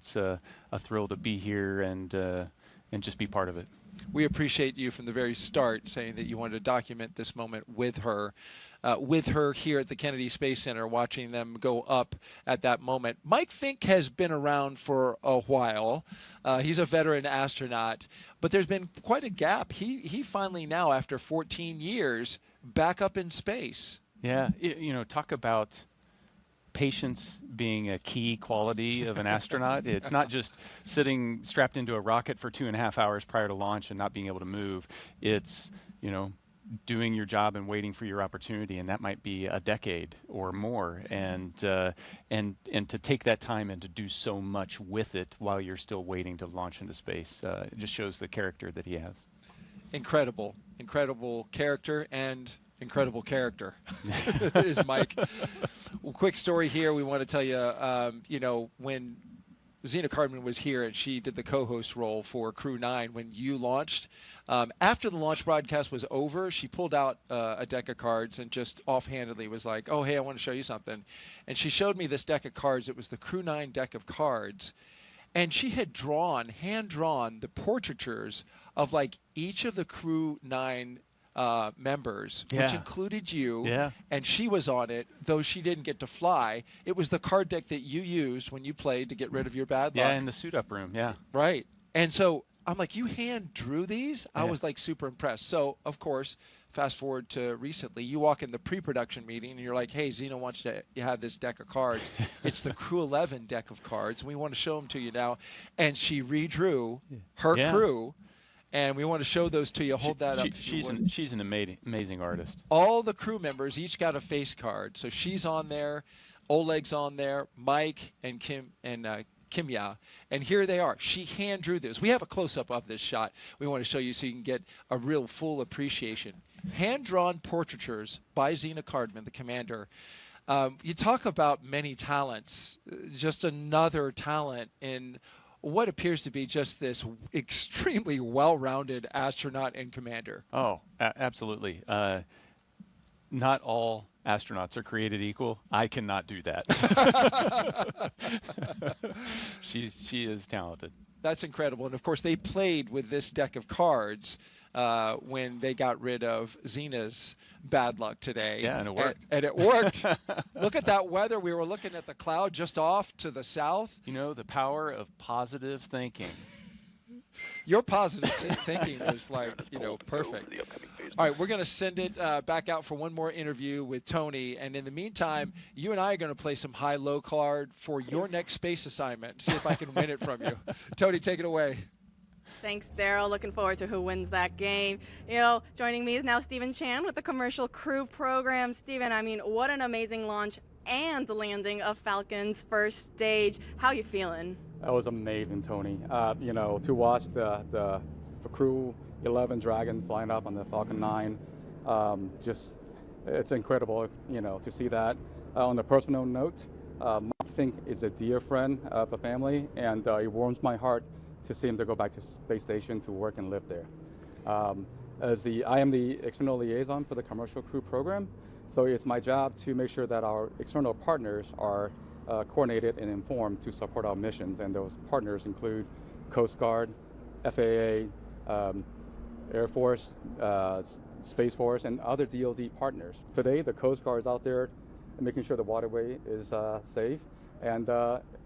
it's a thrill to be here and just be part of it. We appreciate you from the very start saying that you wanted to document this moment with her here at the Kennedy Space Center, watching them go up at that moment. Mike Fink has been around for a while. He's a veteran astronaut, but there's been quite a gap. He finally now, after 14 years, back up in space. Yeah, you know, talk about patience being a key quality of an astronaut. It's not just sitting strapped into a rocket for 2.5 hours prior to launch and not being able to move. It's, you know, doing your job and waiting for your opportunity, and that might be a decade or more. And to take that time and to do so much with it while you're still waiting to launch into space, it just shows the character that he has. Incredible character and incredible character is Mike. Well, quick story here. We want to tell you, you know, when Zena Cardman was here and she did the co-host role for Crew-9 when you launched, after the launch broadcast was over, she pulled out a deck of cards and just offhandedly was like, oh, hey, I want to show you something. And she showed me this deck of cards. It was the Crew-9 deck of cards. And she had hand-drawn the portraitures of like each of the Crew-9 members, which included you, and she was on it, though she didn't get to fly. It was the card deck that you used when you played to get rid of your bad luck. Yeah, in the suit-up room, Right. And so I'm like, you hand drew these? I was like super impressed. So, of course, fast forward to recently, you walk in the pre-production meeting and you're like, hey, Zena wants to have this deck of cards. It's the Crew-11 deck of cards, and we want to show them to you now. And she redrew her crew. And we want to show those to you. Hold that up. She's an amazing artist. All the crew members each got a face card. So she's on there, Oleg's on there, Mike and Kim and Kimya. And here they are. She hand drew this. We have a close-up of this shot. We want to show you so you can get a real full appreciation. Hand-drawn portraitures by Zena Cardman, the commander. You talk about many talents. Just another talent in what appears to be just this extremely well-rounded astronaut and commander. Oh, absolutely. Not all astronauts are created equal. I cannot do that. She is talented. That's incredible. And of course, they played with this deck of cards when they got rid of Zena's bad luck today. Yeah, and it worked. And it worked. Look at that weather. We were looking at the cloud just off to the south. You know, the power of positive thinking. Your positive thinking was like, you know, perfect. All right, we're going to send it back out for one more interview with Tony. And in the meantime, you and I are going to play some high-low card for your next space assignment. See if I can win it from you. Tony, take it away. Thanks, Daryl. Looking forward to who wins that game. You know, joining me is now Stephen Chan with the Commercial Crew program. Stephen, I mean, what an amazing launch and landing of Falcon's first stage. How you feeling? That was amazing, Tony. You know, to watch the Crew-11 Dragon flying up on the Falcon 9, just it's incredible, you know, to see that. On a personal note, Mike Fink is a dear friend of the family, and it warms my heart to see him to go back to space station to work and live there. I am the external liaison for the Commercial Crew program, so it's my job to make sure that our external partners are coordinated and informed to support our missions, and those partners include Coast Guard, FAA, Air Force, Space Force, and other DoD partners. Today, the Coast Guard is out there making sure the waterway is safe, and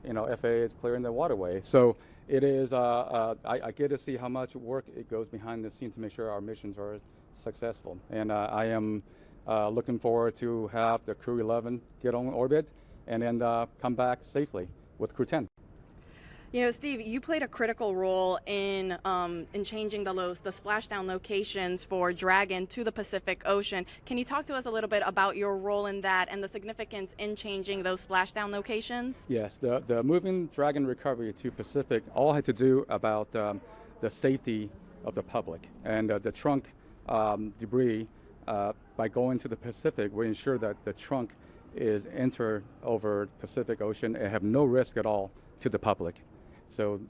you know, FAA is clearing the waterway. So it is. I get to see how much work it goes behind the scenes to make sure our missions are successful, and I am looking forward to have the Crew-11 get on orbit and then come back safely with Crew-10. You know, Steve, you played a critical role in changing the splashdown locations for Dragon to the Pacific Ocean. Can you talk to us a little bit about your role in that and the significance in changing those splashdown locations? Yes, the moving Dragon recovery to Pacific all had to do about the safety of the public, and the trunk debris. By going to the Pacific, we ensure that the trunk is entered over Pacific Ocean and have no risk at all to the public. So,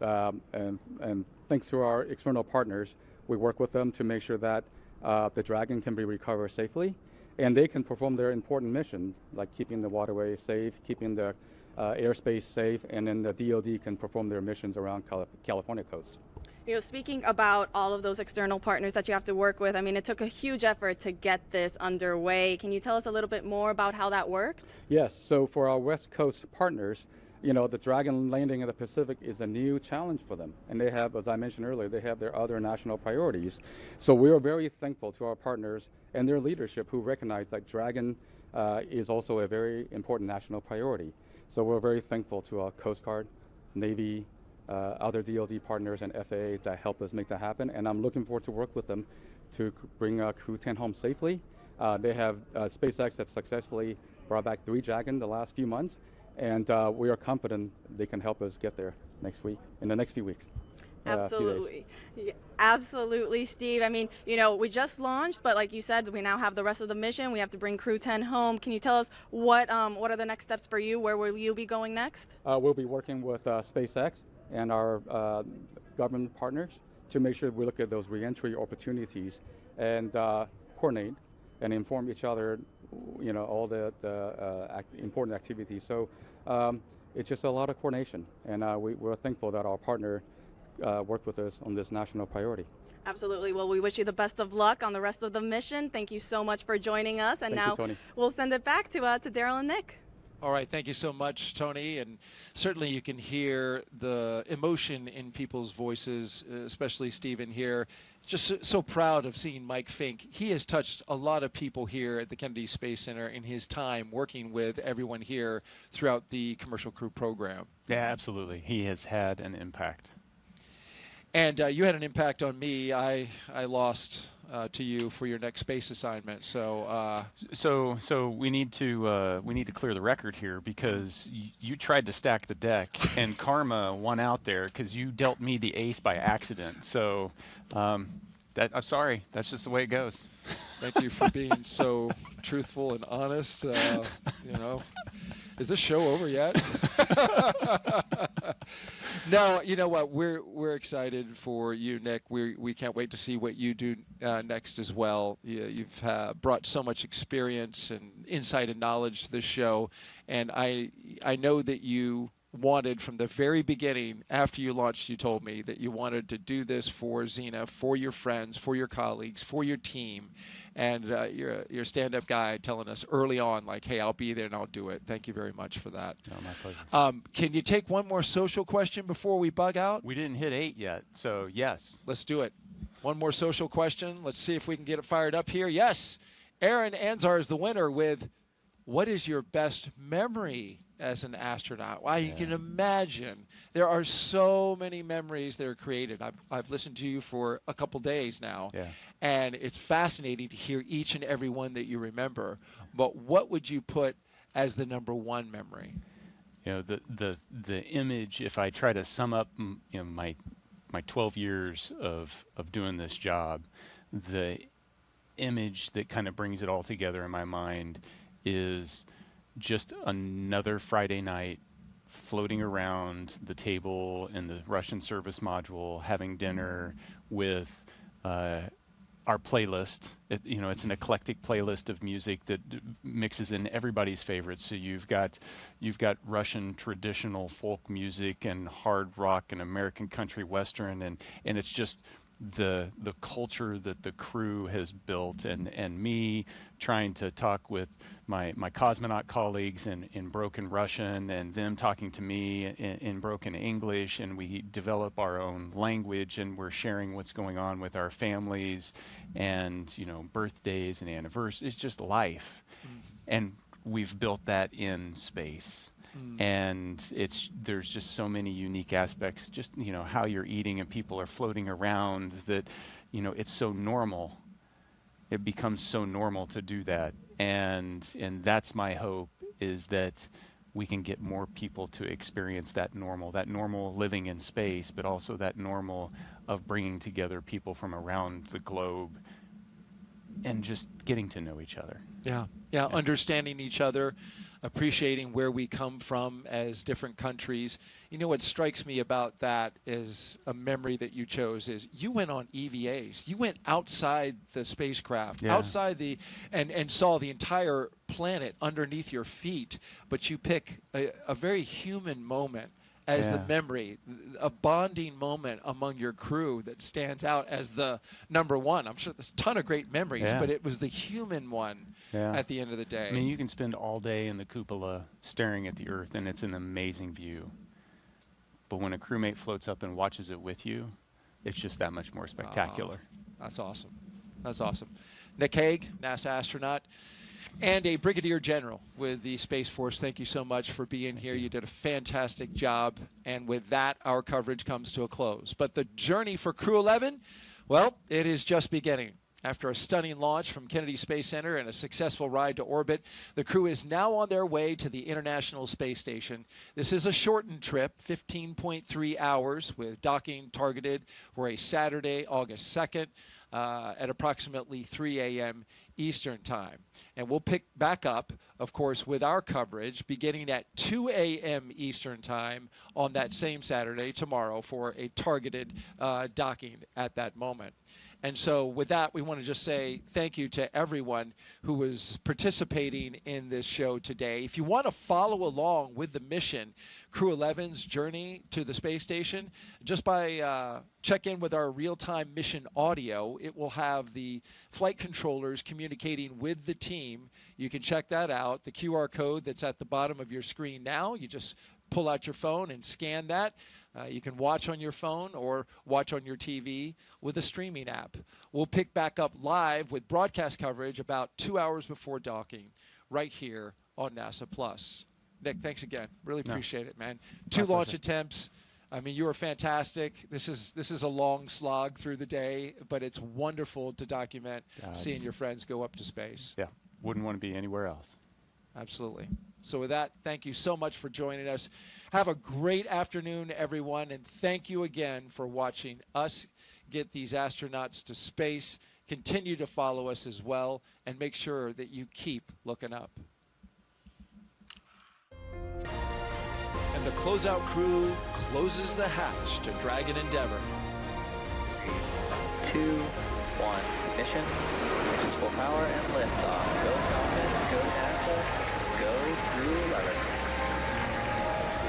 and thanks to our external partners, we work with them to make sure that the Dragon can be recovered safely, and they can perform their important missions, like keeping the waterway safe, keeping the airspace safe, and then the DoD can perform their missions around California coast. Speaking about all of those external partners that you have to work with, I mean, it took a huge effort to get this underway. Can you tell us a little bit more about how that worked? Yes, so for our West Coast partners, the Dragon landing in the Pacific is a new challenge for them. And they have, as I mentioned earlier, they have their other national priorities. So we are very thankful to our partners and their leadership who recognize that Dragon is also a very important national priority. So we're very thankful to our Coast Guard, Navy, other DoD partners and FAA that help us make that happen. And I'm looking forward to work with them to bring Crew-10 home safely. SpaceX have successfully brought back 3 Dragon the last few months. And we are confident they can help us get there in the next few weeks. Absolutely. Yeah, absolutely, Steve. I mean, we just launched, but like you said, we now have the rest of the mission. We have to bring Crew-10 home. Can you tell us what are the next steps for you? Where will you be going next? We'll be working with SpaceX and our government partners to make sure we look at those reentry opportunities and coordinate and inform each other, all the important activities. So it's just a lot of coordination, and we're thankful that our partner worked with us on this national priority. Absolutely. Well, we wish you the best of luck on the rest of the mission. Thank you so much for joining us. And Thank now you, Tony. We'll send it back to Daryl and Nick. All right, thank you so much, Tony. And certainly you can hear the emotion in people's voices, especially Stephen here. Just so proud of seeing Mike Fink. He has touched a lot of people here at the Kennedy Space Center in his time working with everyone here throughout the Commercial Crew program. Yeah, absolutely. He has had an impact. And you had an impact on me. I lost to you for your next space assignment. So so we need to clear the record here because you tried to stack the deck and karma won out there because you dealt me the ace by accident. So I'm sorry. That's just the way it goes. Thank you for being so truthful and honest. Is this show over yet? No, you know what? We're excited for you, Nick. We can't wait to see what you do next as well. You've brought so much experience and insight and knowledge to this show, and I know that you wanted from the very beginning, after you launched, you told me that you wanted to do this for Xena, for your friends, for your colleagues, for your team. And you're a stand-up guy telling us early on, like, hey, I'll be there and I'll do it. Thank you very much for that. No, my pleasure. Can you take one more social question before we bug out? We didn't hit 8 yet, so yes. Let's do it. One more social question. Let's see if we can get it fired up here. Yes, Aaron Anzar is the winner with, what is your best memory as an astronaut? Wow, you can imagine. There are so many memories that are created. I've listened to you for a couple days now, and it's fascinating to hear each and every one that you remember. But what would you put as the #1 memory? The image, if I try to sum up my 12 years of doing this job, the image that kind of brings it all together in my mind is just another Friday night floating around the table in the Russian service module, having dinner with our playlist. It's an eclectic playlist of music that mixes in everybody's favorites. So you've got Russian traditional folk music and hard rock and American country western, and it's just the culture that the crew has built, and me trying to talk with my cosmonaut colleagues in broken Russian, and them talking to me in broken English, and we develop our own language, and we're sharing what's going on with our families, and birthdays and anniversaries. It's just life, and we've built that in space. And there's just so many unique aspects, just how you're eating and people are floating around, that it's so normal. It becomes so normal to do that, and that's my hope, is that we can get more people to experience that normal living in space, but also that normal of bringing together people from around the globe and just getting to know each other. Yeah, understanding each other, appreciating where we come from as different countries. What strikes me about that is a memory that you chose is you went on EVAs. You went outside the spacecraft, outside and saw the entire planet underneath your feet, but you pick a very human moment as the Yeah. memory, a bonding moment among your crew that stands out as the number one. I'm sure there's a ton of great memories, Yeah. but it was the human one Yeah. at the end of the day. I mean, you can spend all day in the cupola staring at the Earth, and it's an amazing view. But when a crewmate floats up and watches it with you, it's just that much more spectacular. That's awesome. That's awesome. Nick Hague, NASA astronaut, and a brigadier general with the Space Force. Thank you so much for being here. You did a fantastic job. And with that, our coverage comes to a close. But the journey for Crew-11, well, it is just beginning. After a stunning launch from Kennedy Space Center and a successful ride to orbit, the crew is now on their way to the International Space Station. This is a shortened trip, 15.3 hours, with docking targeted for a Saturday, August 2nd. At approximately 3 a.m. Eastern Time. And we'll pick back up, of course, with our coverage beginning at 2 a.m. Eastern Time on that same Saturday, tomorrow, for a targeted docking at that moment. And so with that, we want to just say thank you to everyone who was participating in this show today. If you want to follow along with the mission, Crew-11's journey to the space station, just by check in with our real-time mission audio. It will have the flight controllers communicating with the team. You can check that out. The QR code that's at the bottom of your screen now, you just pull out your phone and scan that. You can watch on your phone or watch on your TV with a streaming app. We'll pick back up live with broadcast coverage about 2 hours before docking right here on NASA Plus. Nick, thanks again. Really appreciate it, man. 2 launch attempts. I mean, you were fantastic. This is a long slog through the day, but it's wonderful to document seeing your friends go up to space. Yeah, wouldn't want to be anywhere else. Absolutely. So with that, thank you so much for joining us. Have a great afternoon, everyone, and thank you again for watching us get these astronauts to space. Continue to follow us as well, and make sure that you keep looking up. And the closeout crew closes the hatch to Dragon Endeavour. 3, 2, 1, ignition. Ignition's full power and liftoff. Go Falcon, go NASA, go Crew-11.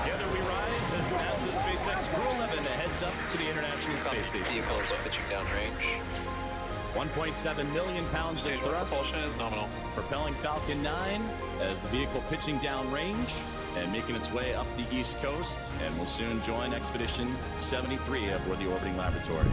Together we rise as NASA's SpaceX Crew-11 heads up to the International Space Station. Vehicles pitching downrange. 1.7 million pounds of thrust. Propulsion is nominal. Propelling Falcon 9 as the vehicle pitching downrange and making its way up the East Coast, and will soon join Expedition 73 aboard the orbiting laboratory.